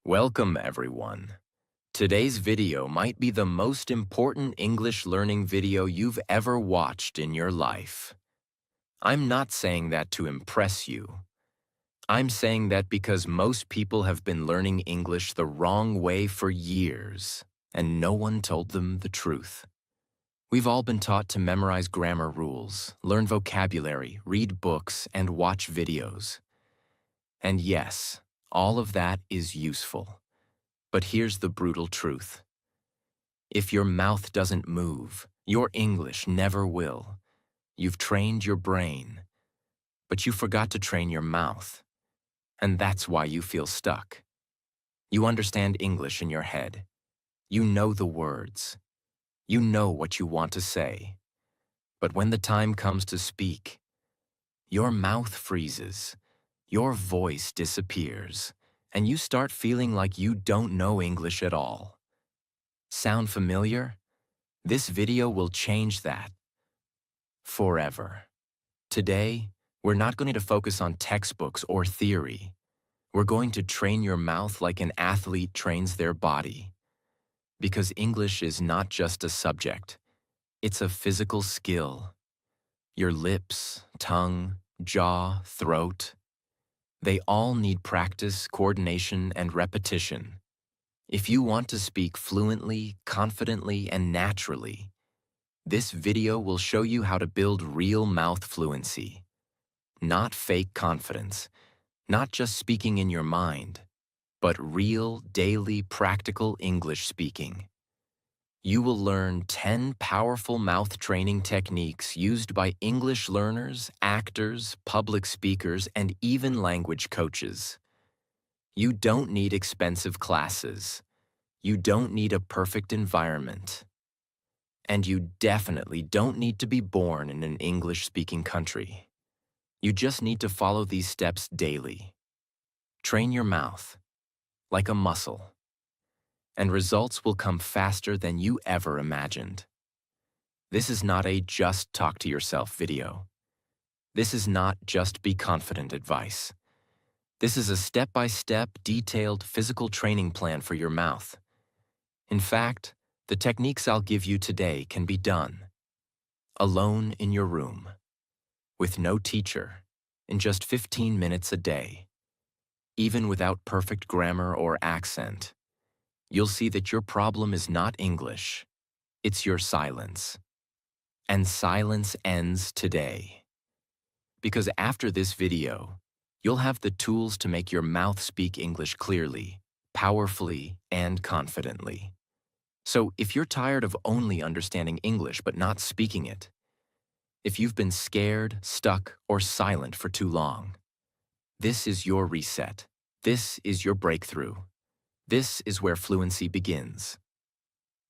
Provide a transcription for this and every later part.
Welcome, everyone. Today's video might be the most important English learning video you've ever watched in your life. I'm not saying that to impress you. I'm saying that because most people have been learning English the wrong way for years, and no one told them the truth. We've all been taught to memorize grammar rules, learn vocabulary, read books, and watch videos. And yes, all of that is useful. But here's the brutal truth. If your mouth doesn't move, your English never will. You've trained your brain, but you forgot to train your mouth. And that's why you feel stuck. You understand English in your head. You know the words. You know what you want to say. But when the time comes to speak, your mouth freezes, your voice disappears, and you start feeling like you don't know English at all. Sound familiar? This video will change that forever. Today, we're not going to focus on textbooks or theory. We're going to train your mouth like an athlete trains their body. Because English is not just a subject, it's a physical skill. Your lips, tongue, jaw, throat, they all need practice, coordination, and repetition. If you want to speak fluently, confidently, and naturally, this video will show you how to build real mouth fluency. Not fake confidence, not just speaking in your mind, but real, daily, practical English speaking. You will learn 10 powerful mouth training techniques used by English learners, actors, public speakers, and even language coaches. You don't need expensive classes. You don't need a perfect environment. And you definitely don't need to be born in an English-speaking country. You just need to follow these steps daily. Train your mouth, like a muscle, and results will come faster than you ever imagined. This is not a just talk to yourself video. This is not just be confident advice. This is a step-by-step, detailed physical training plan for your mouth. In fact, the techniques I'll give you today can be done alone in your room, with no teacher, in just 15 minutes a day. Even without perfect grammar or accent, you'll see that your problem is not English, it's your silence. And silence ends today. Because after this video, you'll have the tools to make your mouth speak English clearly, powerfully, and confidently. So if you're tired of only understanding English but not speaking it, if you've been scared, stuck, or silent for too long, this is your reset. This is your breakthrough. This is where fluency begins.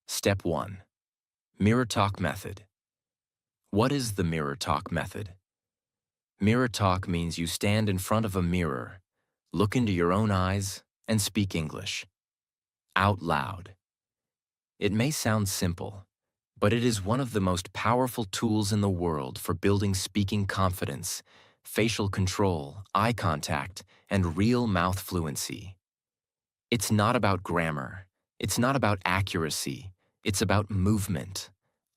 Step 1. Mirror Talk Method. What is the Mirror Talk Method? Mirror talk means you stand in front of a mirror, look into your own eyes, and speak English. Out loud. It may sound simple, but it is one of the most powerful tools in the world for building speaking confidence, facial control, eye contact, and real mouth fluency. It's not about grammar. It's not about accuracy. It's about movement,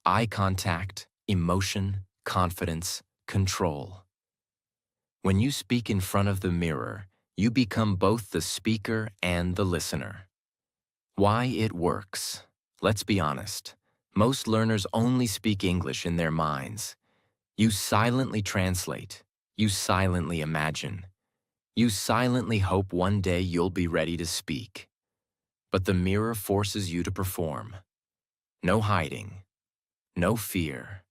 eye contact, emotion, confidence, control. When you speak in front of the mirror, you become both the speaker and the listener. Why it works? Let's be honest. Most learners only speak English in their minds. You silently translate. You silently imagine. You silently hope one day you'll be ready to speak. But the mirror forces you to perform. No hiding. No fear.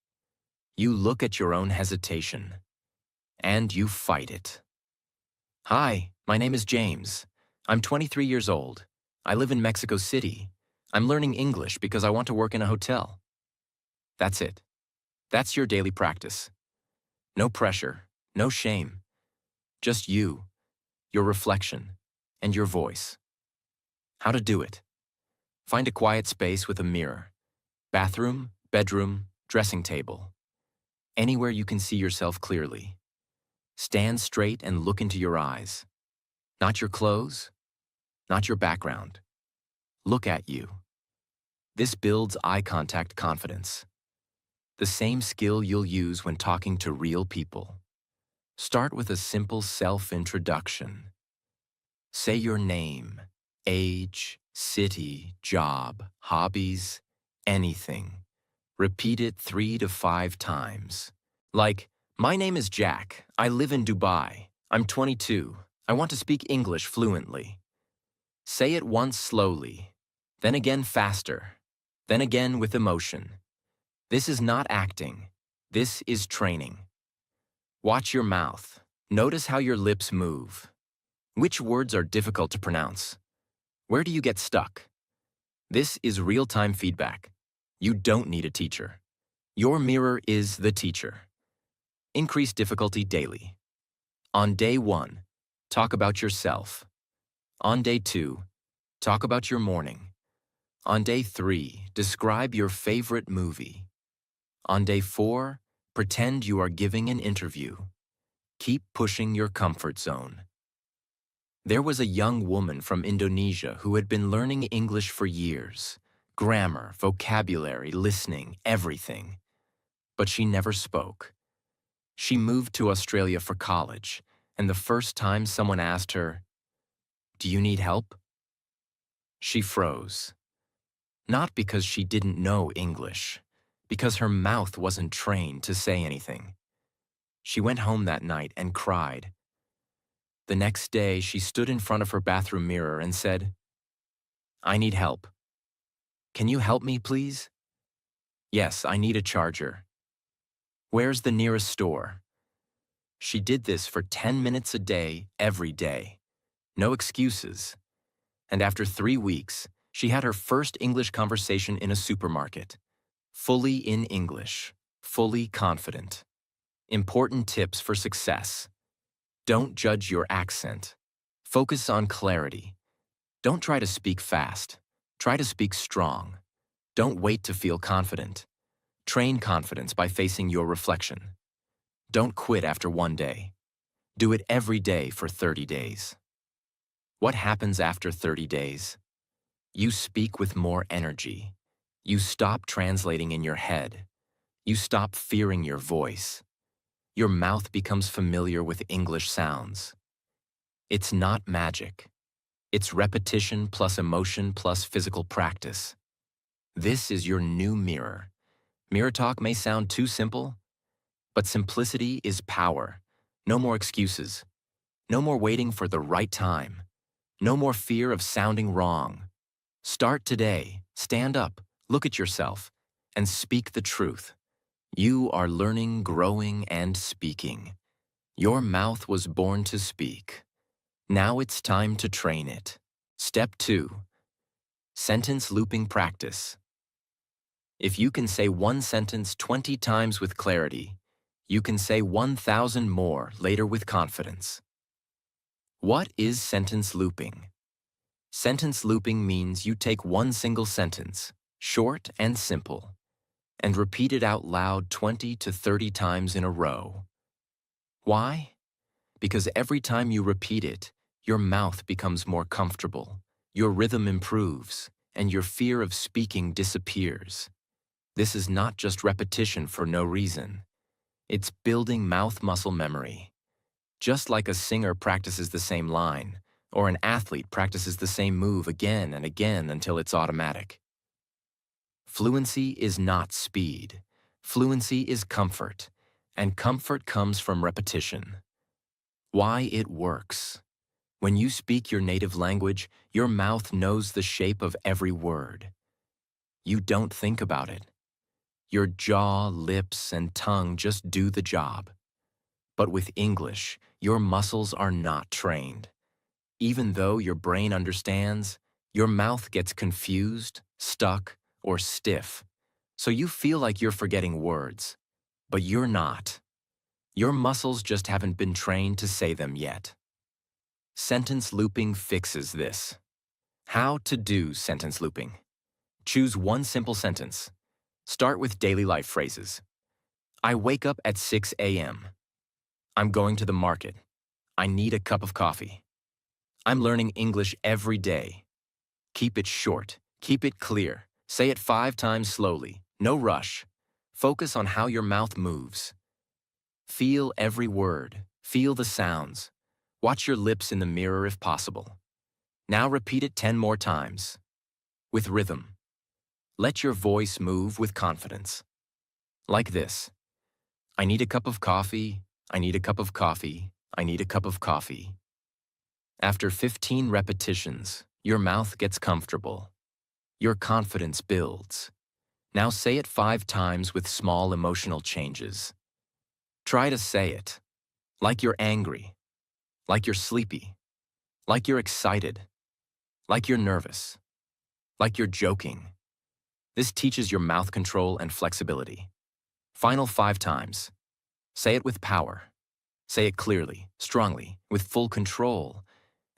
You look at your own hesitation. And you fight it. Hi, my name is James. I'm 23 years old. I live in Mexico City. I'm learning English because I want to work in a hotel. That's it. That's your daily practice. No pressure, no shame. Just you, your reflection, and your voice. How to do it. Find a quiet space with a mirror. Bathroom, bedroom, dressing table. Anywhere you can see yourself clearly. Stand straight and look into your eyes. Not your clothes, not your background. Look at you. This builds eye contact confidence, the same skill you'll use when talking to real people. Start with a simple self-introduction. Say your name, age, city, job, hobbies, anything. Repeat it 3 to 5 times. Like, my name is Jack. I live in Dubai. I'm 22. I want to speak English fluently. Say it once slowly, then again faster, then again with emotion. This is not acting. This is training. Watch your mouth. Notice how your lips move. Which words are difficult to pronounce? Where do you get stuck? This is real-time feedback. You don't need a teacher. Your mirror is the teacher. Increase difficulty daily. On day 1, talk about yourself. On day 2, talk about your morning. On day 3, describe your favorite movie. On day 4, pretend you are giving an interview. Keep pushing your comfort zone. There was a young woman from Indonesia who had been learning English for years. Grammar, vocabulary, listening, everything. But she never spoke. She moved to Australia for college, and the first time someone asked her, "Do you need help?" she froze. Not because she didn't know English, because her mouth wasn't trained to say anything. She went home that night and cried. The next day, she stood in front of her bathroom mirror and said, "I need help. Can you help me, please?" "Yes, I need a charger." "Where's the nearest store?" She did this for 10 minutes a day, every day. No excuses. And after 3 weeks, she had her first English conversation in a supermarket. Fully in English, fully confident. Important tips for success. Don't judge your accent. Focus on clarity. Don't try to speak fast. Try to speak strong. Don't wait to feel confident. Train confidence by facing your reflection. Don't quit after 1 day. Do it every day for 30 days. What happens after 30 days? You speak with more energy. You stop translating in your head. You stop fearing your voice. Your mouth becomes familiar with English sounds. It's not magic. It's repetition plus emotion plus physical practice. This is your new mirror. Mirror talk may sound too simple, but simplicity is power. No more excuses. No more waiting for the right time. No more fear of sounding wrong. Start today. Stand up, look at yourself, and speak the truth. You are learning, growing, and speaking. Your mouth was born to speak. Now it's time to train it. Step 2. Sentence looping practice. If you can say one sentence 20 times with clarity, you can say 1,000 more later with confidence. What is sentence looping? Sentence looping means you take one single sentence, short and simple, and repeat it out loud 20 to 30 times in a row. Why? Because every time you repeat it, your mouth becomes more comfortable, your rhythm improves, and your fear of speaking disappears. This is not just repetition for no reason. It's building mouth muscle memory. Just like a singer practices the same line, or an athlete practices the same move again and again until it's automatic. Fluency is not speed. Fluency is comfort, and comfort comes from repetition. Why it works. When you speak your native language, your mouth knows the shape of every word. You don't think about it. Your jaw, lips, and tongue just do the job. But with English, your muscles are not trained. Even though your brain understands, your mouth gets confused, stuck, or stiff. So you feel like you're forgetting words. But you're not. Your muscles just haven't been trained to say them yet. Sentence looping fixes this. How to do sentence looping. Choose one simple sentence. Start with daily life phrases. I wake up at 6 a.m. I'm going to the market. I need a cup of coffee. I'm learning English every day. Keep it short. Keep it clear. Say it 5 times slowly. No rush. Focus on how your mouth moves. Feel every word. Feel the sounds. Watch your lips in the mirror if possible. Now repeat it 10 more times. With rhythm. Let your voice move with confidence. Like this. I need a cup of coffee. I need a cup of coffee. I need a cup of coffee. After 15 repetitions, your mouth gets comfortable. Your confidence builds. Now say it 5 times with small emotional changes. Try to say it like you're angry, like you're sleepy, like you're excited, like you're nervous, like you're joking. This teaches your mouth control and flexibility. Final 5 times. Say it with power. Say it clearly, strongly, with full control,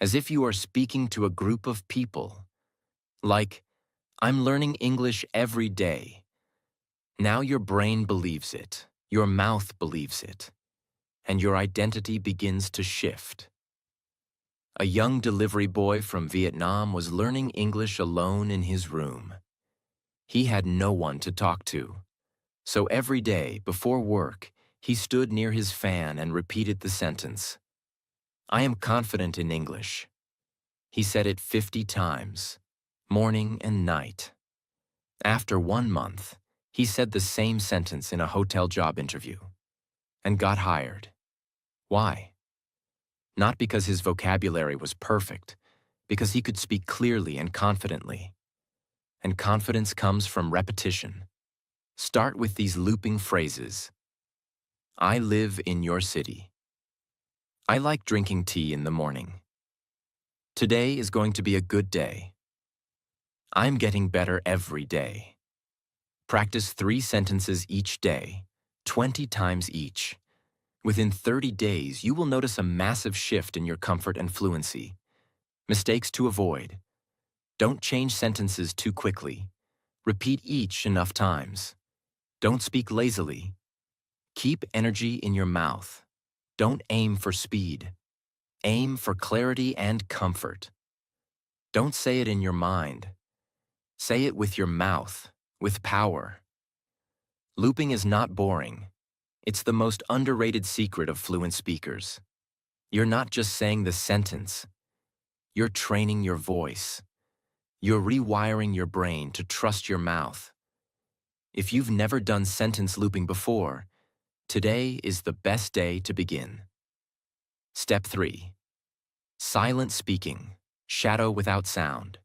as if you are speaking to a group of people. Like, I'm learning English every day. Now your brain believes it, your mouth believes it, and your identity begins to shift. A young delivery boy from Vietnam was learning English alone in his room. He had no one to talk to. So every day, before work, he stood near his fan and repeated the sentence, I am confident in English. He said it 50 times, morning and night. After 1 month, he said the same sentence in a hotel job interview and got hired. Why? Not because his vocabulary was perfect, because he could speak clearly and confidently. And confidence comes from repetition. Start with these looping phrases. I live in your city. I like drinking tea in the morning. Today is going to be a good day. I'm getting better every day. Practice 3 sentences each day, 20 times each. Within 30 days, you will notice a massive shift in your comfort and fluency. Mistakes to avoid. Don't change sentences too quickly. Repeat each enough times. Don't speak lazily. Keep energy in your mouth. Don't aim for speed. Aim for clarity and comfort. Don't say it in your mind. Say it with your mouth, with power. Looping is not boring. It's the most underrated secret of fluent speakers. You're not just saying the sentence. You're training your voice. You're rewiring your brain to trust your mouth. If you've never done sentence looping before, today is the best day to begin. Step 3. Silent speaking. Shadow without sound.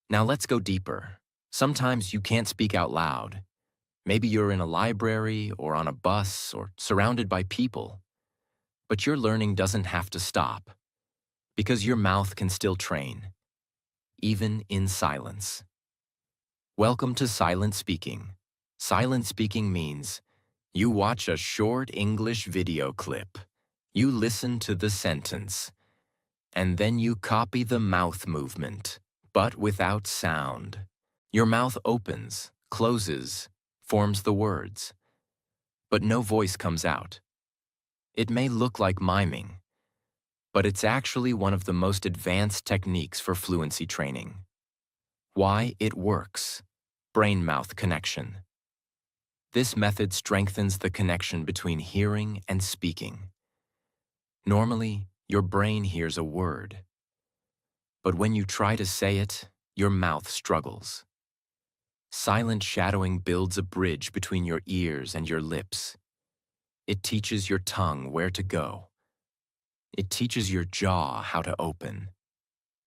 Now let's go deeper. Sometimes you can't speak out loud. Maybe you're in a library or on a bus or surrounded by people. But your learning doesn't have to stop, because your mouth can still train, even in silence. Welcome to silent speaking. Silent speaking means you watch a short English video clip, you listen to the sentence, and then you copy the mouth movement, but without sound. Your mouth opens, closes, forms the words, but no voice comes out. It may look like miming, but it's actually one of the most advanced techniques for fluency training. Why it works. Brain-mouth connection. This method strengthens the connection between hearing and speaking. Normally, your brain hears a word, but when you try to say it, your mouth struggles. Silent shadowing builds a bridge between your ears and your lips. It teaches your tongue where to go. It teaches your jaw how to open.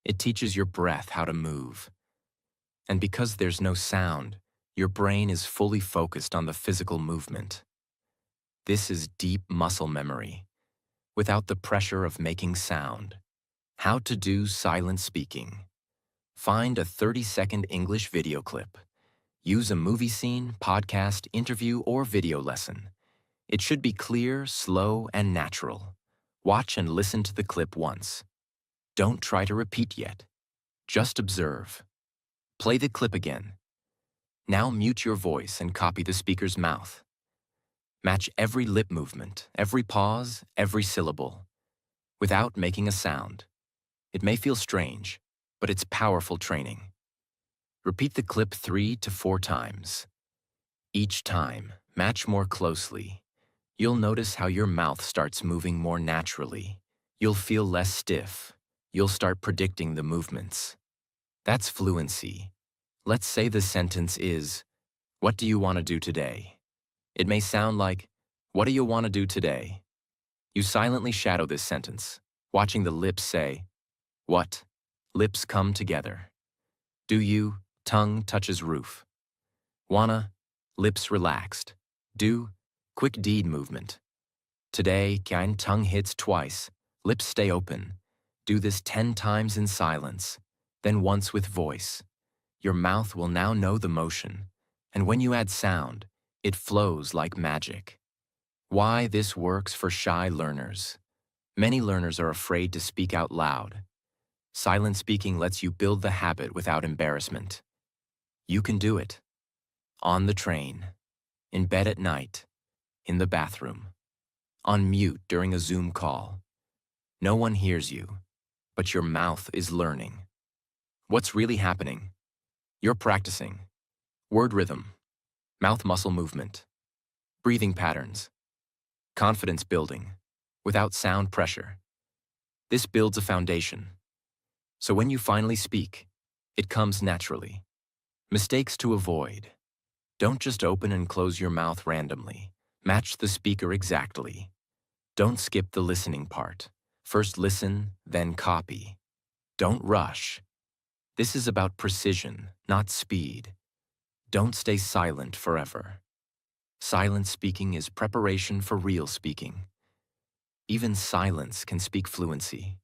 It teaches your breath how to move. And because there's no sound, your brain is fully focused on the physical movement. This is deep muscle memory, without the pressure of making sound. How to do silent speaking. Find a 30-second English video clip. Use a movie scene, podcast, interview, or video lesson. It should be clear, slow, and natural. Watch and listen to the clip once. Don't try to repeat yet. Just observe. Play the clip again. Now mute your voice and copy the speaker's mouth. Match every lip movement, every pause, every syllable, without making a sound. It may feel strange, but it's powerful training. Repeat the clip 3 to 4 times. Each time, match more closely. You'll notice how your mouth starts moving more naturally. You'll feel less stiff. You'll start predicting the movements. That's fluency. Let's say the sentence is, "What do you want to do today?" It may sound like, "What do you want to do today?" You silently shadow this sentence, watching the lips say, "What?" Lips come together. "Do you?" Tongue touches roof. "Wanna?" Lips relaxed. "Do?" Quick deed movement. "Today," kein tongue hits twice. Lips stay open. Do this 10 times in silence, then once with voice. Your mouth will now know the motion, and when you add sound, it flows like magic. Why this works for shy learners. Many learners are afraid to speak out loud. Silent speaking lets you build the habit without embarrassment. You can do it. On the train, in bed at night, in the bathroom, on mute during a Zoom call. No one hears you, but your mouth is learning. What's really happening? You're practicing. Word rhythm, mouth muscle movement, breathing patterns, confidence building, without sound pressure. This builds a foundation. So when you finally speak, it comes naturally. Mistakes to avoid. Don't just open and close your mouth randomly. Match the speaker exactly. Don't skip the listening part. First listen, then copy. Don't rush. This is about precision, not speed. Don't stay silent forever. Silent speaking is preparation for real speaking. Even silence can speak fluency.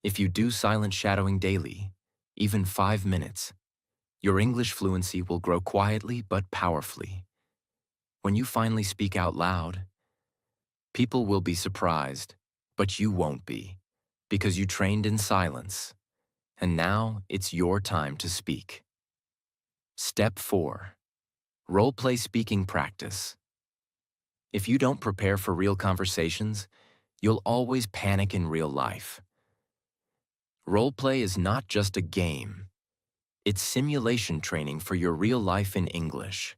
If you do silent shadowing daily, even 5 minutes, your English fluency will grow quietly but powerfully. When you finally speak out loud, people will be surprised, but you won't be, because you trained in silence, and now it's your time to speak. Step 4. Role-play speaking practice. If you don't prepare for real conversations, you'll always panic in real life. Role-play is not just a game. It's simulation training for your real life in English.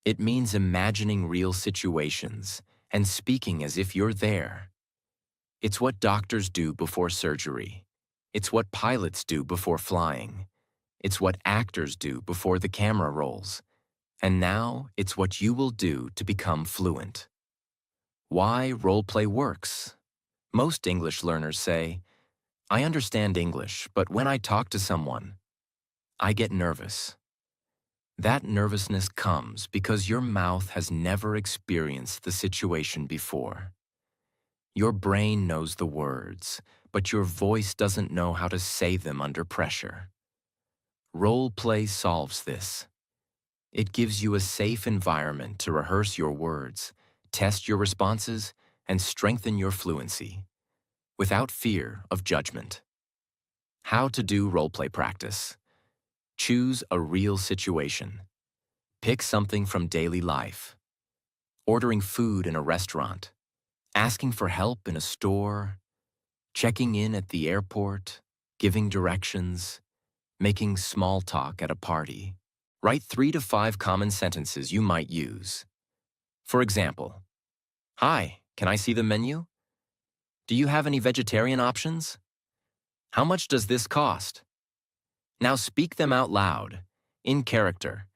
It means imagining real situations and speaking as if you're there. It's what doctors do before surgery. It's what pilots do before flying. It's what actors do before the camera rolls. And now it's what you will do to become fluent. Why role-play works? Most English learners say, "I understand English, but when I talk to someone, I get nervous." That nervousness comes because your mouth has never experienced the situation before. Your brain knows the words, but your voice doesn't know how to say them under pressure. Role play solves this. It gives you a safe environment to rehearse your words, test your responses, and strengthen your fluency, without fear of judgment. How to do role play practice. Choose a real situation. Pick something from daily life. Ordering food in a restaurant, asking for help in a store, checking in at the airport, giving directions, making small talk at a party. Write 3 to 5 common sentences you might use. For example, "Hi, can I see the menu? Do you have any vegetarian options? How much does this cost?" Now speak them out loud, in character.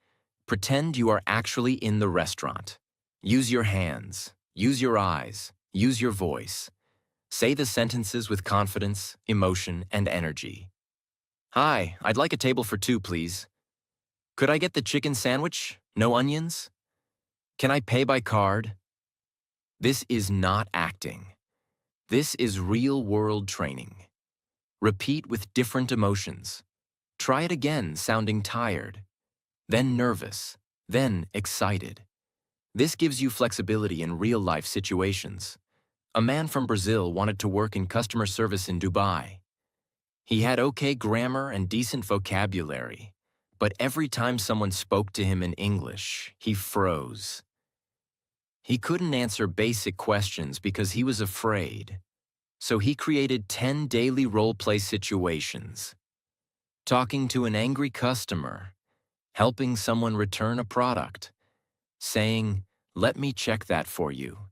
Pretend you are actually in the restaurant. Use your hands, use your eyes, use your voice. Say the sentences with confidence, emotion, and energy. "Hi, I'd like a table for 2, please. Could I get the chicken sandwich? No onions? Can I pay by card?" This is not acting. This is real-world training. Repeat with different emotions. Try it again, sounding tired, then nervous, then excited. This gives you flexibility in real-life situations. A man from Brazil wanted to work in customer service in Dubai. He had okay grammar and decent vocabulary, but every time someone spoke to him in English, he froze. He couldn't answer basic questions because he was afraid. So he created 10 daily role-play situations. Talking to an angry customer, helping someone return a product, saying, "Let me check that for you."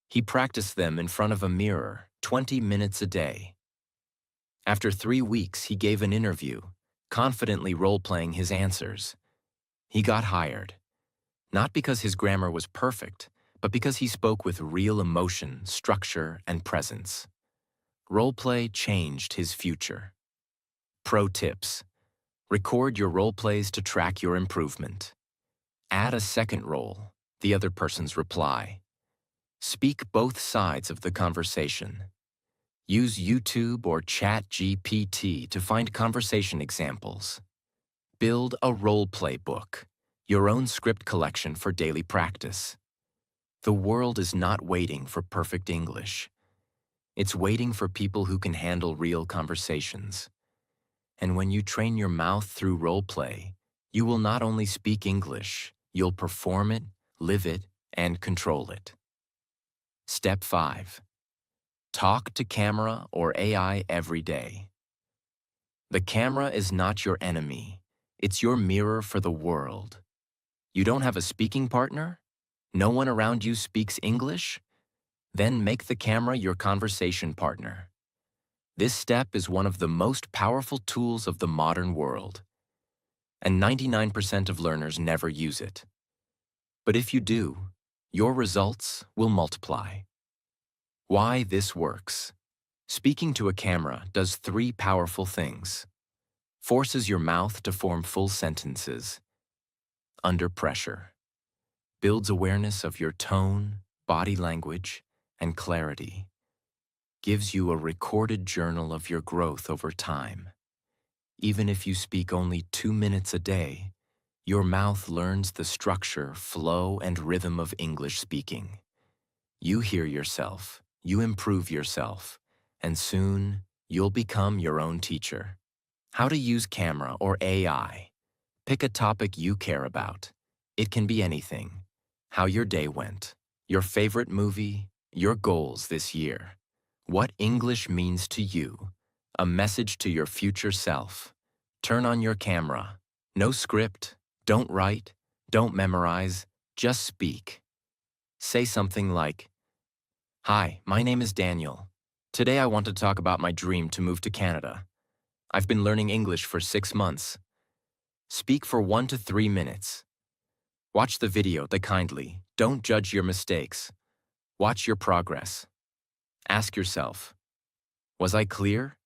He practiced them in front of a mirror, 20 minutes a day. After 3 weeks, he gave an interview, confidently role-playing his answers. He got hired, not because his grammar was perfect, but because he spoke with real emotion, structure, and presence. Role-play changed his future. Pro tips: record your role-plays to track your improvement. Add a second role, the other person's reply. Speak both sides of the conversation. Use YouTube or ChatGPT to find conversation examples. Build a role-play book, your own script collection for daily practice. The world is not waiting for perfect English. It's waiting for people who can handle real conversations. And when you train your mouth through role-play, you will not only speak English, you'll perform it, live it, and control it. Step 5. Talk to camera or AI every day. The camera is not your enemy. It's your mirror for the world. You don't have a speaking partner? No one around you speaks English? Then make the camera your conversation partner. This step is one of the most powerful tools of the modern world, and 99% of learners never use it. But if you do, your results will multiply. Why this works. Speaking to a camera does 3 powerful things. Forces your mouth to form full sentences. Under pressure. Builds awareness of your tone, body language, and clarity. Gives you a recorded journal of your growth over time. Even if you speak only 2 minutes a day, your mouth learns the structure, flow, and rhythm of English speaking. You hear yourself, you improve yourself, and soon you'll become your own teacher. How to use camera or AI. Pick a topic you care about. It can be anything. How your day went, your favorite movie, your goals this year. What English means to you. A message to your future self. Turn on your camera. No script. Don't write. Don't memorize. Just speak. Say something like, "Hi, my name is Daniel. Today I want to talk about my dream to move to Canada. I've been learning English for 6 months." Speak for 1 to 3 minutes. Watch the video kindly. Don't judge your mistakes. Watch your progress. Ask yourself, was I clear?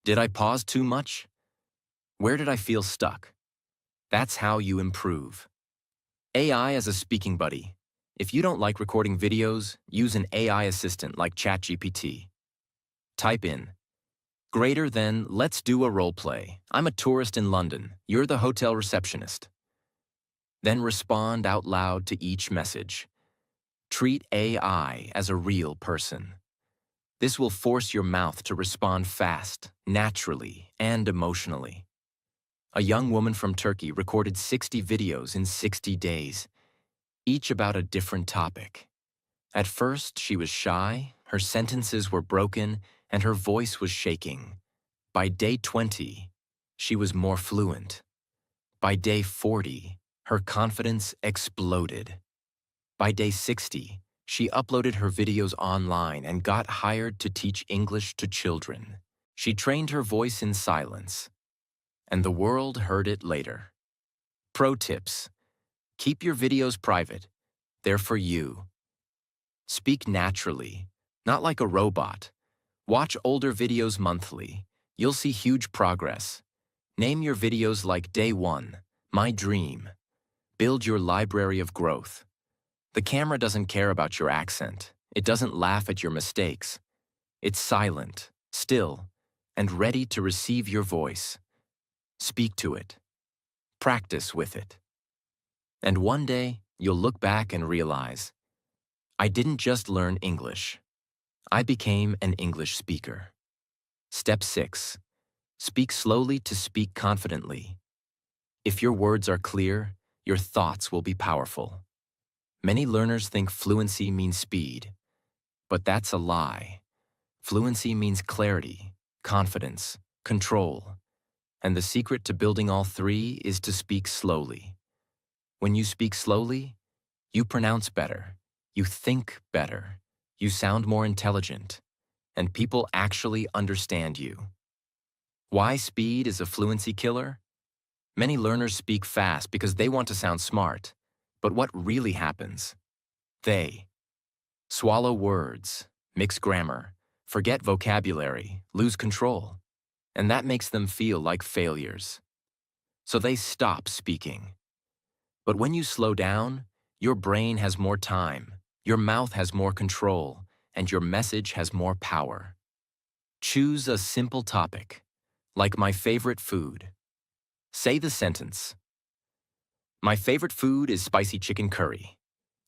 Did I pause too much? Where did I feel stuck? That's how you improve. AI as a speaking buddy. If you don't like recording videos, use an AI assistant like ChatGPT. Type in, greater than, let's do a role play. I'm a tourist in London. You're the hotel receptionist. Then respond out loud to each message. Treat AI as a real person. This will force your mouth to respond fast, naturally, and emotionally. A young woman from Turkey recorded 60 videos in 60 days, each about a different topic. At first, she was shy, her sentences were broken, and her voice was shaking. By day 20, she was more fluent. By day 40, her confidence exploded. By day 60, she uploaded her videos online and got hired to teach English to children. She trained her voice in silence, and the world heard it later. Pro tips. Keep your videos private. They're for you. Speak naturally, not like a robot. Watch older videos monthly. You'll see huge progress. Name your videos like Day 1, My Dream. Build your library of growth. The camera doesn't care about your accent. It doesn't laugh at your mistakes. It's silent, still, and ready to receive your voice. Speak to it. Practice with it. And one day, you'll look back and realize, I didn't just learn English. I became an English speaker. Step 6. Speak slowly to speak confidently. If your words are clear, your thoughts will be powerful. Many learners think fluency means speed, but that's a lie. Fluency means clarity, confidence, control, and the secret to building all three is to speak slowly. When you speak slowly, you pronounce better, you think better, you sound more intelligent, and people actually understand you. Why speed is a fluency killer? Many learners speak fast because they want to sound smart. But what really happens? They swallow words, mix grammar, forget vocabulary, lose control. And that makes them feel like failures. So they stop speaking. But when you slow down, your brain has more time, your mouth has more control, and your message has more power. Choose a simple topic, like my favorite food. Say the sentence. My favorite food is spicy chicken curry.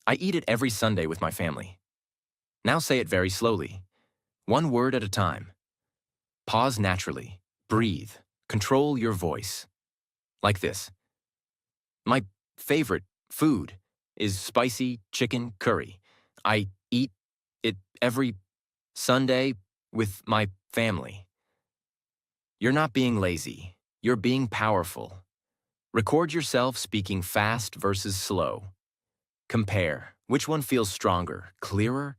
I eat it every Sunday with my family. Now say it very slowly, one word at a time. Pause naturally, breathe, control your voice. Like this. My favorite food is spicy chicken curry. I eat it every Sunday with my family. You're not being lazy. You're being powerful. Record yourself speaking fast versus slow. Compare. Which one feels stronger, clearer?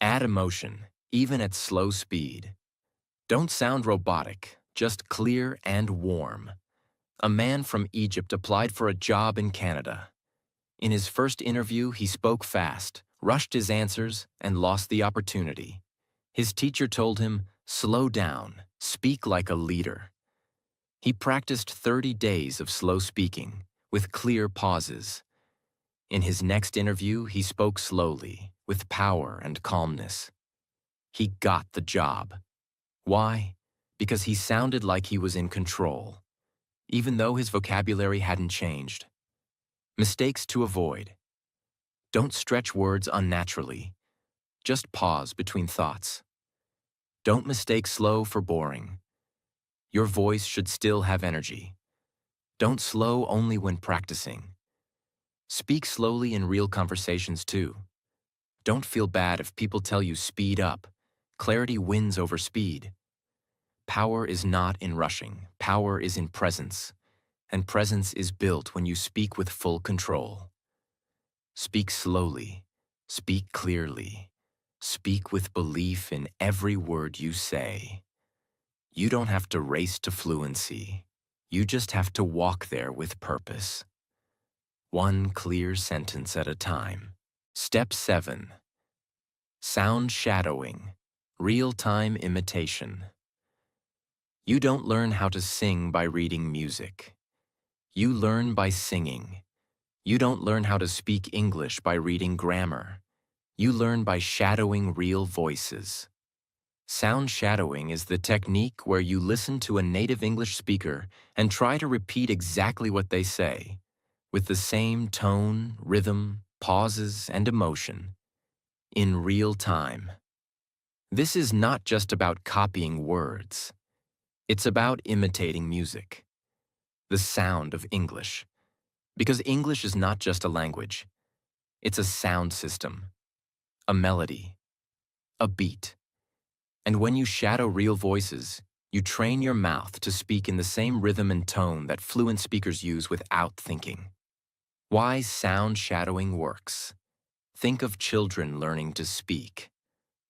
Add emotion, even at slow speed. Don't sound robotic, just clear and warm. A man from Egypt applied for a job in Canada. In his first interview, he spoke fast, rushed his answers, and lost the opportunity. His teacher told him, "Slow down, speak like a leader." He practiced 30 days of slow speaking, with clear pauses. In his next interview, he spoke slowly, with power and calmness. He got the job. Why? Because he sounded like he was in control, even though his vocabulary hadn't changed. Mistakes to avoid. Don't stretch words unnaturally. Just pause between thoughts. Don't mistake slow for boring. Your voice should still have energy. Don't slow only when practicing. Speak slowly in real conversations too. Don't feel bad if people tell you speed up. Clarity wins over speed. Power is not in rushing. Power is in presence. And presence is built when you speak with full control. Speak slowly. Speak clearly. Speak with belief in every word you say. You don't have to race to fluency. You just have to walk there with purpose. One clear sentence at a time. Step 7. Sound shadowing. Real-time imitation. You don't learn how to sing by reading music. You learn by singing. You don't learn how to speak English by reading grammar. You learn by shadowing real voices. Sound shadowing is the technique where you listen to a native English speaker and try to repeat exactly what they say, with the same tone, rhythm, pauses, and emotion, in real time. This is not just about copying words. It's about imitating music, the sound of English. Because English is not just a language. It's a sound system, a melody, a beat. And when you shadow real voices, you train your mouth to speak in the same rhythm and tone that fluent speakers use without thinking. Why sound shadowing works. Think of children learning to speak.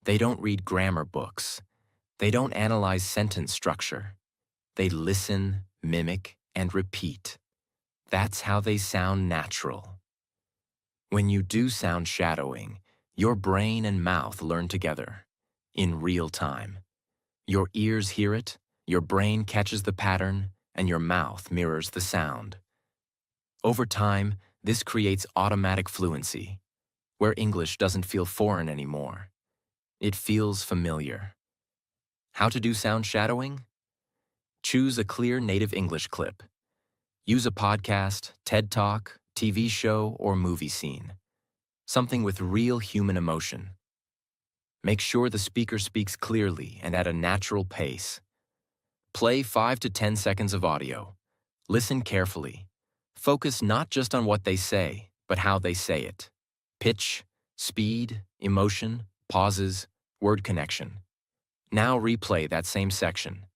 They don't read grammar books. They don't analyze sentence structure. They listen, mimic, and repeat. That's how they sound natural. When you do sound shadowing, your brain and mouth learn together, in real time. Your ears hear it, your brain catches the pattern, and your mouth mirrors the sound. Over time, this creates automatic fluency, where English doesn't feel foreign anymore. It feels familiar. How to do sound shadowing? Choose a clear native English clip. Use a podcast, TED Talk, TV show, or movie scene. Something with real human emotion. Make sure the speaker speaks clearly and at a natural pace. Play 5 to 10 seconds of audio. Listen carefully. Focus not just on what they say, but how they say it. Pitch, speed, emotion, pauses, word connection. Now replay that same section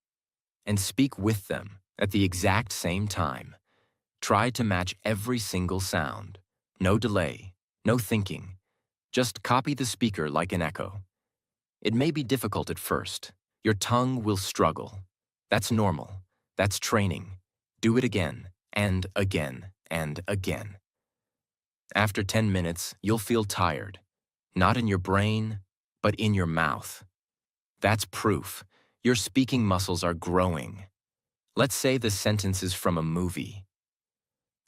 and speak with them at the exact same time. Try to match every single sound. No delay, no thinking. Just copy the speaker like an echo. It may be difficult at first. Your tongue will struggle. That's normal. That's training. Do it again, and again, and again. After 10 minutes, you'll feel tired. Not in your brain, but in your mouth. That's proof. Your speaking muscles are growing. Let's say the sentence is from a movie.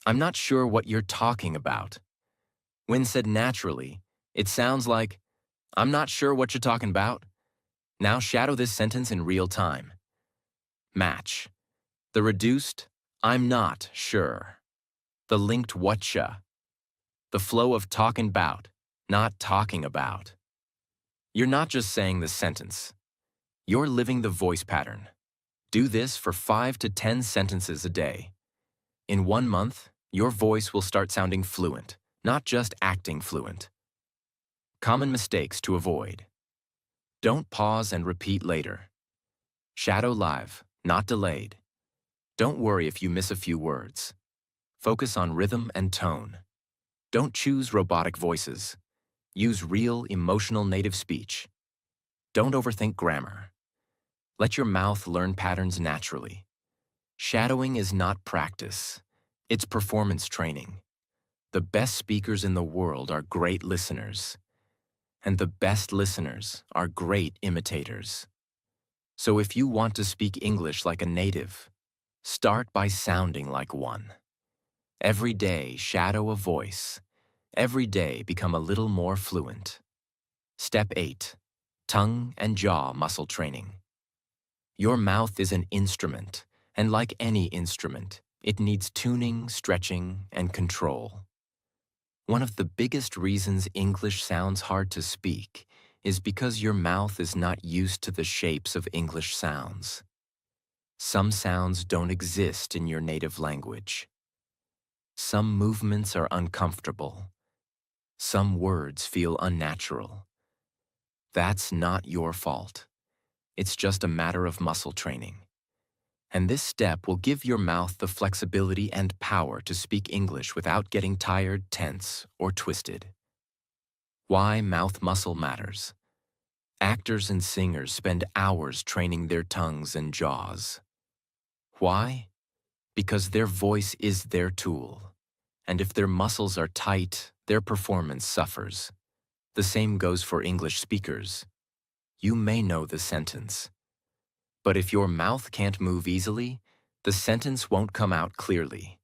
I'm not sure what you're talking about. When said naturally, it sounds like, I'm not sure what you're talking about. Now shadow this sentence in real time. Match. The reduced, I'm not sure. The linked whatcha. The flow of talking about, not talking about. You're not just saying the sentence. You're living the voice pattern. Do this for 5 to 10 sentences a day. In 1 month, your voice will start sounding fluent, not just acting fluent. Common mistakes to avoid. Don't pause and repeat later. Shadow live, not delayed. Don't worry if you miss a few words. Focus on rhythm and tone. Don't choose robotic voices. Use real, emotional native speech. Don't overthink grammar. Let your mouth learn patterns naturally. Shadowing is not practice. It's performance training. The best speakers in the world are great listeners. And the best listeners are great imitators. So if you want to speak English like a native, start by sounding like one. Every day, shadow a voice. Every day, become a little more fluent. Step 8. Tongue and jaw muscle training. Your mouth is an instrument, and like any instrument, it needs tuning, stretching, and control. One of the biggest reasons English sounds hard to speak is because your mouth is not used to the shapes of English sounds. Some sounds don't exist in your native language. Some movements are uncomfortable. Some words feel unnatural. That's not your fault. It's just a matter of muscle training. And this step will give your mouth the flexibility and power to speak English without getting tired, tense, or twisted. Why mouth muscle matters. Actors and singers spend hours training their tongues and jaws. Why? Because their voice is their tool. And if their muscles are tight, their performance suffers. The same goes for English speakers. You may know the sentence. But if your mouth can't move easily, the sentence won't come out clearly.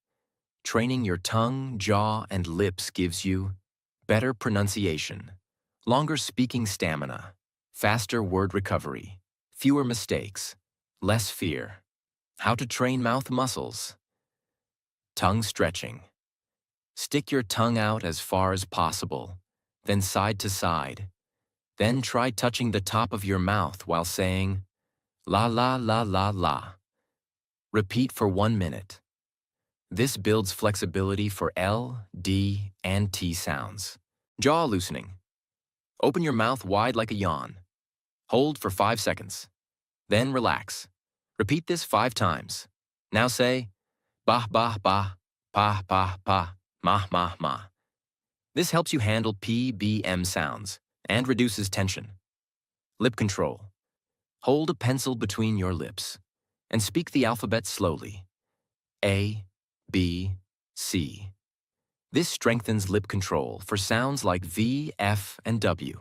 Training your tongue, jaw, and lips gives you better pronunciation, longer speaking stamina, faster word recovery, fewer mistakes, less fear. How to train mouth muscles. Tongue stretching. Stick your tongue out as far as possible, then side to side. Then try touching the top of your mouth while saying, la la la la la. Repeat for 1 minute. This builds flexibility for L, D, and T sounds. Jaw loosening. Open your mouth wide like a yawn. Hold for 5 seconds. Then relax. Repeat this 5 times. Now say, bah bah bah, pa pa pa, ma ma ma. This helps you handle P, B, M sounds and reduces tension. Lip control. Hold a pencil between your lips and speak the alphabet slowly. A, B, C. This strengthens lip control for sounds like V, F, and W.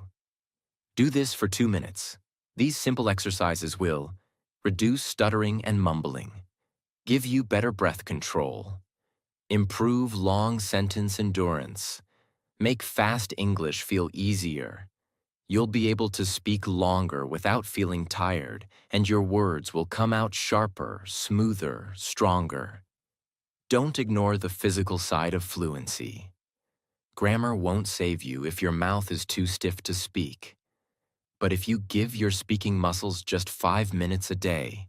Do this for 2 minutes. These simple exercises will reduce stuttering and mumbling, give you better breath control, improve long sentence endurance, make fast English feel easier. You'll be able to speak longer without feeling tired, and your words will come out sharper, smoother, stronger. Don't ignore the physical side of fluency. Grammar won't save you if your mouth is too stiff to speak. But if you give your speaking muscles just 5 minutes a day,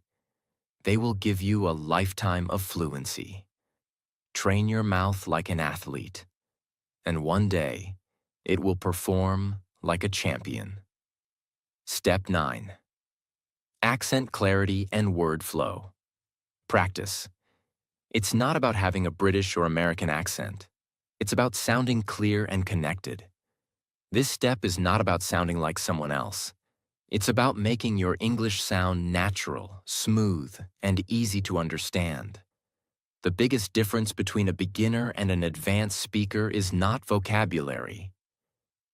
they will give you a lifetime of fluency. Train your mouth like an athlete, and one day, it will perform like a champion. Step 9. Accent clarity and word flow. Practice. It's not about having a British or American accent. It's about sounding clear and connected. This step is not about sounding like someone else. It's about making your English sound natural, smooth, and easy to understand. The biggest difference between a beginner and an advanced speaker is not vocabulary.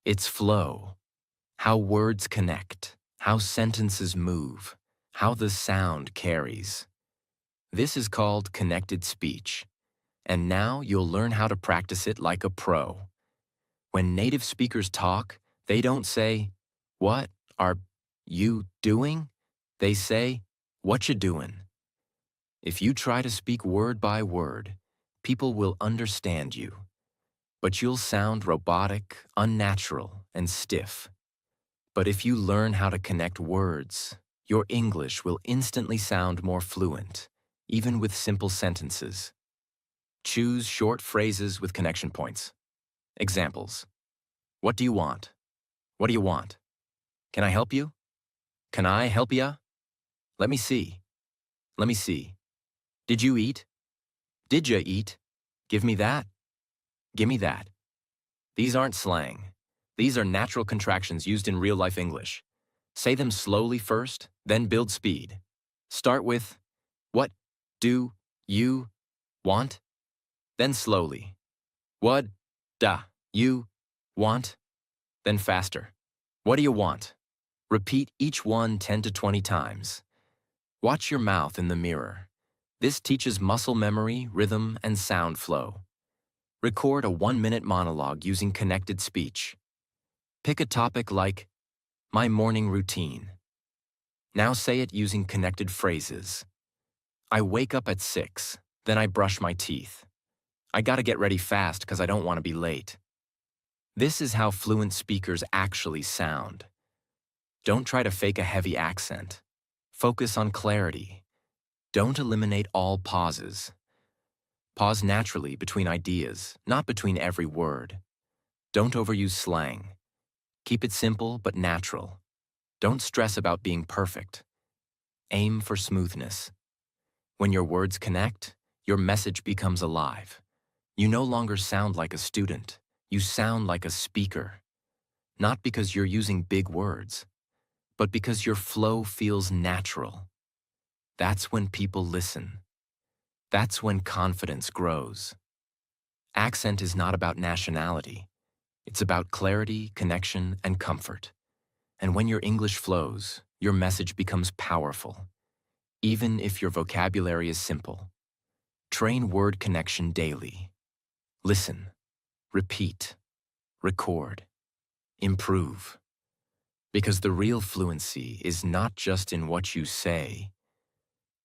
It's flow. How words connect, how sentences move, how the sound carries. This is called connected speech. And now you'll learn how to practice it like a pro. When native speakers talk, they don't say, "What are you doing?" They say, "What you doing?" If you try to speak word by word, people will understand you. But you'll sound robotic, unnatural, and stiff. But if you learn how to connect words, your English will instantly sound more fluent, even with simple sentences. Choose short phrases with connection points. Examples. What do you want? What do you want? Can I help you? Can I help ya? Let me see. Let me see. Did you eat? Did ya eat? Give me that. Give me that. These aren't slang. These are natural contractions used in real-life English. Say them slowly first, then build speed. Start with, what do you want? Then slowly. What da you want? Then faster. What do you want? Repeat each one 10 to 20 times. Watch your mouth in the mirror. This teaches muscle memory, rhythm, and sound flow. Record a 1-minute monologue using connected speech. Pick a topic like, my morning routine. Now say it using connected phrases. I wake up at 6, then I brush my teeth. I gotta get ready fast because I don't want to be late. This is how fluent speakers actually sound. Don't try to fake a heavy accent. Focus on clarity. Don't eliminate all pauses. Pause naturally between ideas, not between every word. Don't overuse slang. Keep it simple but natural. Don't stress about being perfect. Aim for smoothness. When your words connect, your message becomes alive. You no longer sound like a student. You sound like a speaker. Not because you're using big words, but because your flow feels natural. That's when people listen. That's when confidence grows. Accent is not about nationality. It's about clarity, connection, and comfort. And when your English flows, your message becomes powerful, even if your vocabulary is simple. Train word connection daily. Listen, repeat, record, improve. Because the real fluency is not just in what you say,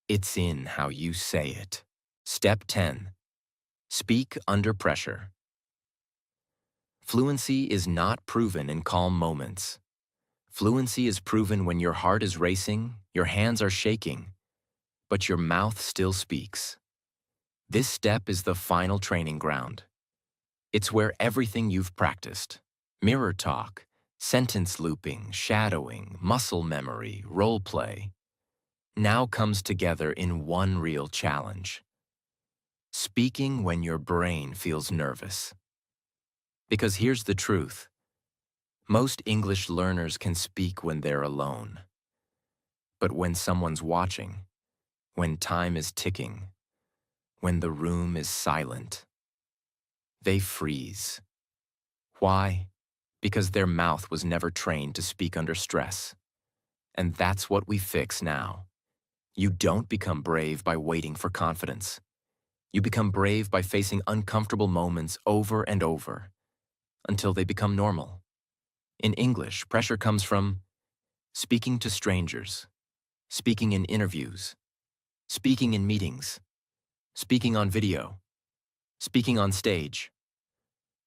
it's in how you say it. Step 10. Speak under pressure. Fluency is not proven in calm moments. Fluency is proven when your heart is racing, your hands are shaking, but your mouth still speaks. This step is the final training ground. It's where everything you've practiced, mirror talk, sentence looping, shadowing, muscle memory, role play, now comes together in one real challenge. Speaking when your brain feels nervous. Because here's the truth. Most English learners can speak when they're alone. But when someone's watching, when time is ticking, when the room is silent, they freeze. Why? Because their mouth was never trained to speak under stress. And that's what we fix now. You don't become brave by waiting for confidence. You become brave by facing uncomfortable moments over and over, until they become normal. In English, pressure comes from speaking to strangers, speaking in interviews, speaking in meetings, speaking on video, speaking on stage,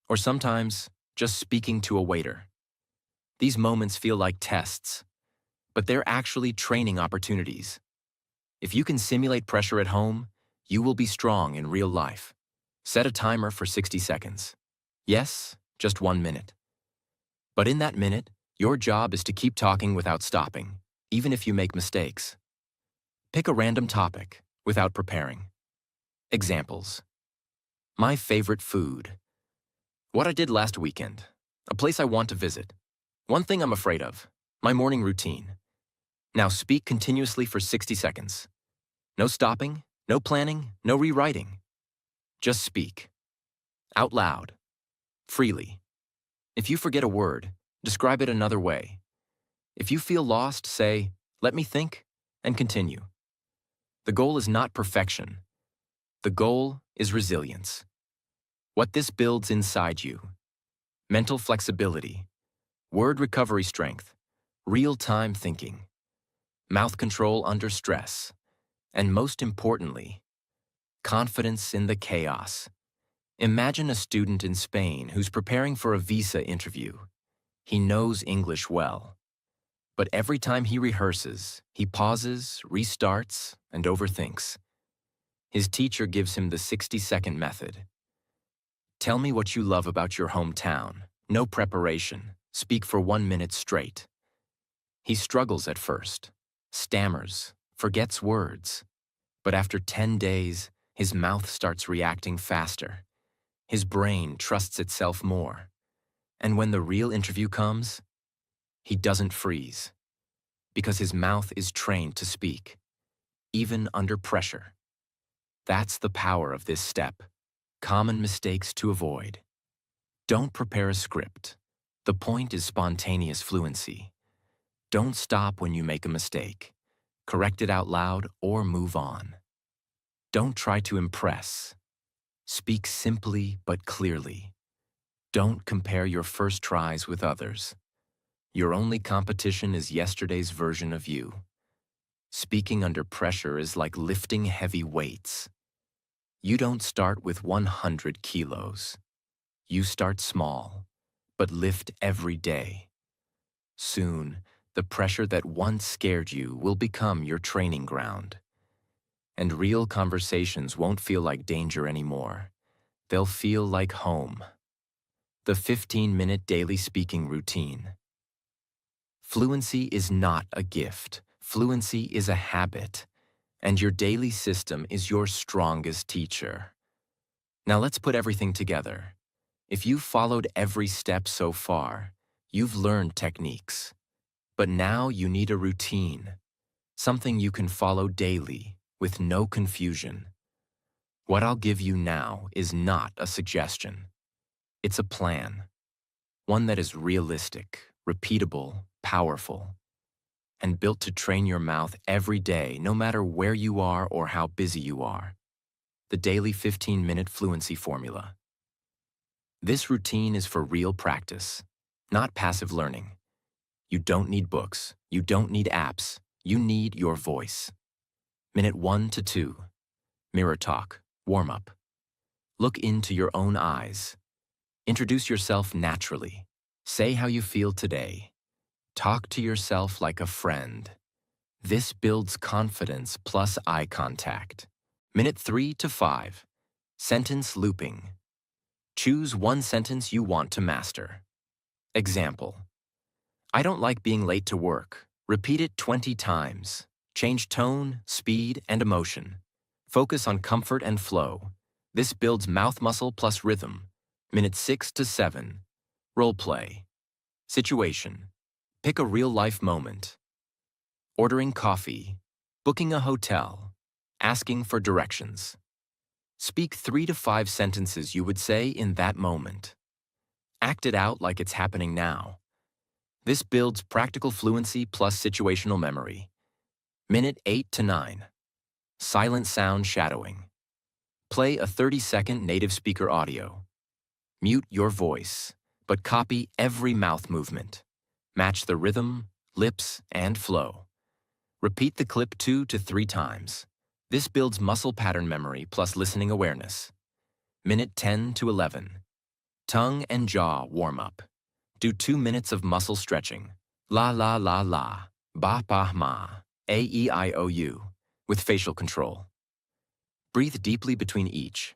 or sometimes just speaking to a waiter. These moments feel like tests, but they're actually training opportunities. If you can simulate pressure at home, you will be strong in real life. Set a timer for 60 seconds. Yes, just 1 minute. But in that minute, your job is to keep talking without stopping. even if you make mistakes. Pick a random topic without preparing. Examples. My favorite food. What I did last weekend. A place I want to visit. One thing I'm afraid of. My morning routine. Now speak continuously for 60 seconds. No stopping, no planning, no rewriting. Just speak. Out loud. Freely. If you forget a word, describe it another way. If you feel lost, say, "Let me think," and continue. The goal is not perfection. The goal is resilience. What this builds inside you. Mental flexibility, word recovery strength, real-time thinking, mouth control under stress, and most importantly, confidence in the chaos. Imagine a student in Spain who's preparing for a visa interview. He knows English well. But every time he rehearses, he pauses, restarts, and overthinks. His teacher gives him the 60-second method. Tell me what you love about your hometown. No preparation. Speak for 1 minute straight. He struggles at first, stammers, forgets words. But after 10 days, his mouth starts reacting faster. His brain trusts itself more. And when the real interview comes, he doesn't freeze. Because his mouth is trained to speak, even under pressure. That's the power of this step. Common mistakes to avoid. Don't prepare a script. The point is spontaneous fluency. Don't stop when you make a mistake. Correct it out loud or move on. Don't try to impress. Speak simply but clearly. Don't compare your first tries with others. Your only competition is yesterday's version of you. Speaking under pressure is like lifting heavy weights. You don't start with 100 kilos. You start small, but lift every day. Soon, the pressure that once scared you will become your training ground. And real conversations won't feel like danger anymore. They'll feel like home. The 15-minute daily speaking routine. Fluency is not a gift. Fluency is a habit. And your daily system is your strongest teacher. Now let's put everything together. If you've followed every step so far, you've learned techniques. But now you need a routine, something you can follow daily with no confusion. What I'll give you now is not a suggestion. It's a plan, one that is realistic, repeatable, powerful, and built to train your mouth every day, no matter where you are or how busy you are. The daily 15-minute fluency formula. This routine is for real practice, not passive learning. You don't need books. You don't need apps. You need your voice. Minute 1 to 2. Mirror talk. Warm up. Look into your own eyes. Introduce yourself naturally. Say how you feel today. Talk to yourself like a friend. This builds confidence plus eye contact. Minute 3 to 5. Sentence looping. Choose one sentence you want to master. Example. I don't like being late to work. Repeat it 20 times. Change tone, speed, and emotion. Focus on comfort and flow. This builds mouth muscle plus rhythm. Minute 6 to 7. Role play. Situation. Pick a real-life moment. Ordering coffee. Booking a hotel. Asking for directions. Speak 3 to 5 sentences you would say in that moment. Act it out like it's happening now. This builds practical fluency plus situational memory. Minute 8 to 9. Silent sound shadowing. Play a 30-second native speaker audio. Mute your voice, but copy every mouth movement. Match the rhythm, lips, and flow. Repeat the clip 2 to 3 times. This builds muscle pattern memory plus listening awareness. Minute 10 to 11. Tongue and jaw warm up. Do 2 minutes of muscle stretching. La la la la, ba ba ma, a e I o u, with facial control. Breathe deeply between each.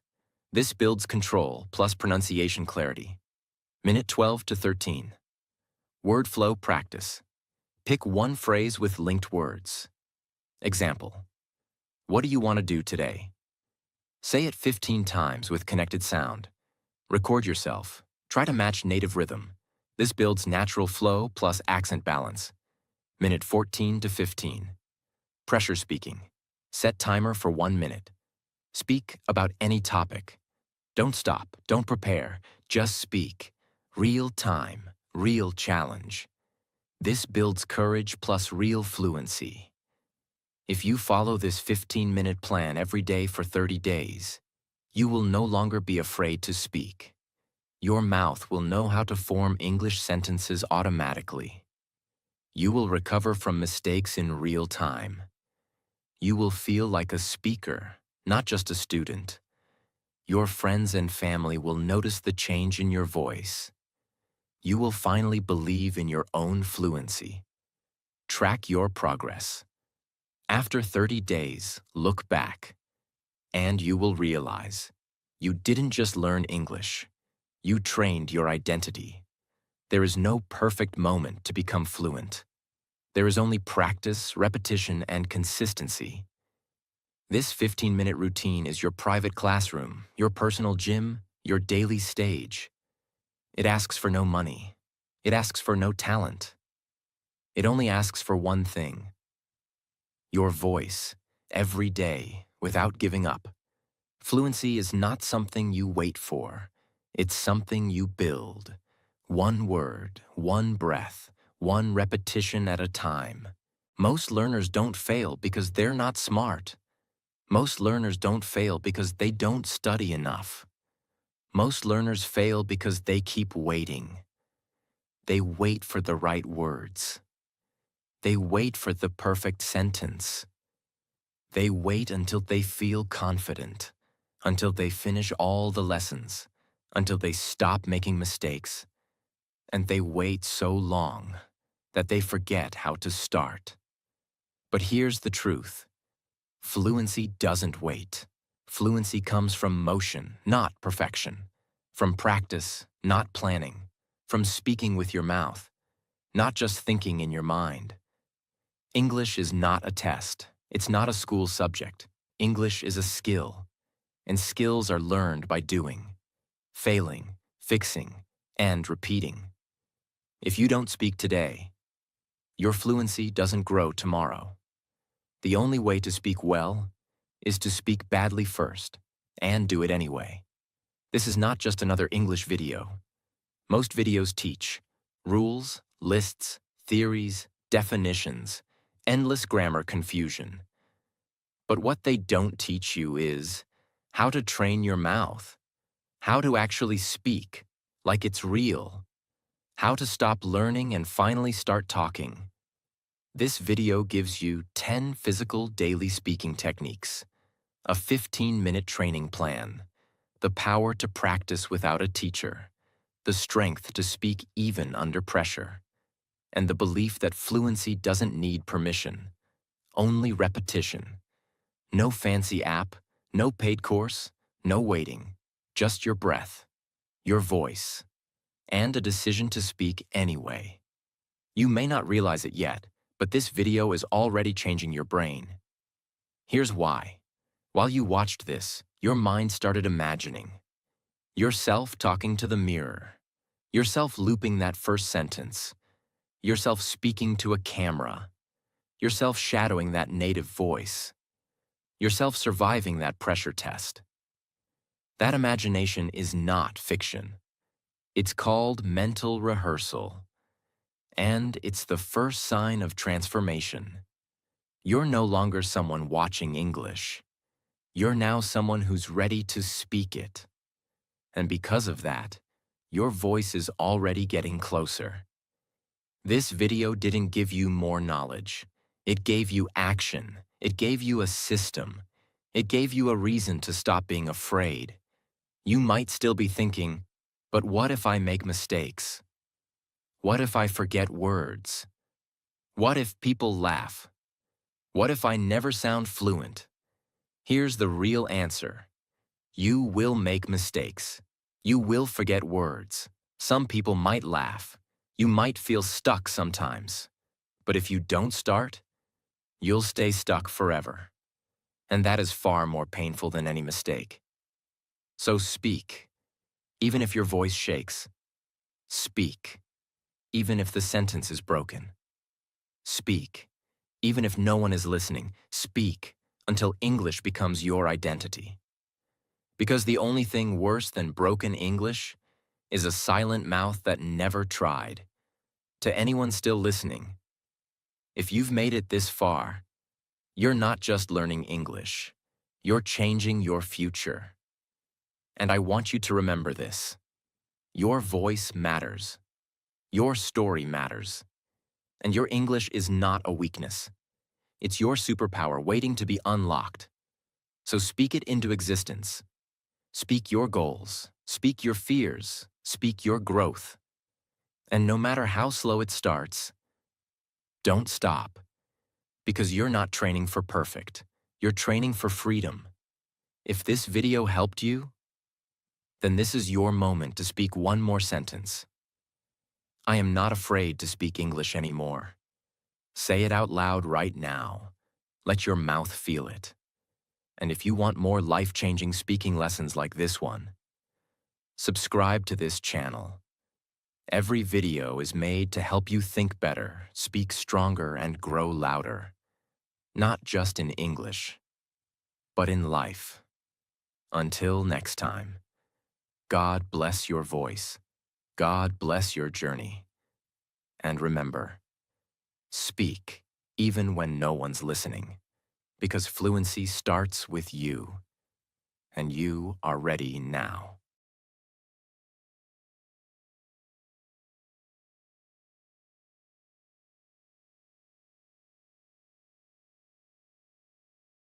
This builds control plus pronunciation clarity. Minute 12 to 13. Word flow practice. Pick one phrase with linked words. Example: what do you want to do today? Say it 15 times with connected sound. Record yourself. Try to match native rhythm. This builds natural flow plus accent balance. Minute 14 to 15. Pressure speaking. Set timer for 1 minute. Speak about any topic. Don't stop, don't prepare, just speak. Real time, real challenge. This builds courage plus real fluency. If you follow this 15-minute plan every day for 30 days, you will no longer be afraid to speak. Your mouth will know how to form English sentences automatically. You will recover from mistakes in real time. You will feel like a speaker, not just a student. Your friends and family will notice the change in your voice. You will finally believe in your own fluency. Track your progress. After 30 days, look back, and you will realize you didn't just learn English. You trained your identity. There is no perfect moment to become fluent. There is only practice, repetition, and consistency. This 15-minute routine is your private classroom, your personal gym, your daily stage. It asks for no money. It asks for no talent. It only asks for one thing: your voice, every day, without giving up. Fluency is not something you wait for. It's something you build. One word, one breath, one repetition at a time. Most learners don't fail because they're not smart. Most learners don't fail because they don't study enough. Most learners fail because they keep waiting. They wait for the right words. They wait for the perfect sentence. They wait until they feel confident, until they finish all the lessons, until they stop making mistakes. And they wait so long that they forget how to start. But here's the truth. Fluency doesn't wait. Fluency comes from motion, not perfection. From practice, not planning. From speaking with your mouth, not just thinking in your mind. English is not a test. It's not a school subject. English is a skill. And skills are learned by doing, failing, fixing, and repeating. If you don't speak today, your fluency doesn't grow tomorrow. The only way to speak well is to speak badly first and do it anyway. This is not just another English video. Most videos teach rules, lists, theories, definitions, endless grammar confusion. But what they don't teach you is how to train your mouth, how to actually speak like it's real, how to stop learning and finally start talking. This video gives you 10 physical daily speaking techniques, a 15-minute training plan, the power to practice without a teacher, the strength to speak even under pressure, and the belief that fluency doesn't need permission, only repetition. No fancy app, no paid course, no waiting, just your breath, your voice, and a decision to speak anyway. You may not realize it yet, but this video is already changing your brain. Here's why. While you watched this, your mind started imagining. Yourself talking to the mirror. Yourself looping that first sentence. Yourself speaking to a camera. Yourself shadowing that native voice. Yourself surviving that pressure test. That imagination is not fiction. It's called mental rehearsal. And it's the first sign of transformation. You're no longer someone watching English. You're now someone who's ready to speak it. And because of that, your voice is already getting closer. This video didn't give you more knowledge. It gave you action. It gave you a system. It gave you a reason to stop being afraid. You might still be thinking, but what if I make mistakes? What if I forget words? What if people laugh? What if I never sound fluent? Here's the real answer. You will make mistakes. You will forget words. Some people might laugh. You might feel stuck sometimes. But if you don't start, you'll stay stuck forever. And that is far more painful than any mistake. So speak, even if your voice shakes. Speak, even if the sentence is broken. Speak, even if no one is listening. Speak until English becomes your identity. Because the only thing worse than broken English is a silent mouth that never tried. To anyone still listening, if you've made it this far, you're not just learning English. You're changing your future. And I want you to remember this. Your voice matters. Your story matters. And your English is not a weakness. It's your superpower waiting to be unlocked. So speak it into existence. Speak your goals. Speak your fears. Speak your growth. And no matter how slow it starts, don't stop. Because you're not training for perfect. You're training for freedom. If this video helped you, then this is your moment to speak one more sentence. I am not afraid to speak English anymore. Say it out loud right now. Let your mouth feel it. And if you want more life-changing speaking lessons like this one, subscribe to this channel. Every video is made to help you think better, speak stronger, and grow louder. Not just in English, but in life. Until next time, God bless your voice. God bless your journey. And remember, speak even when no one's listening, because fluency starts with you, and you are ready now.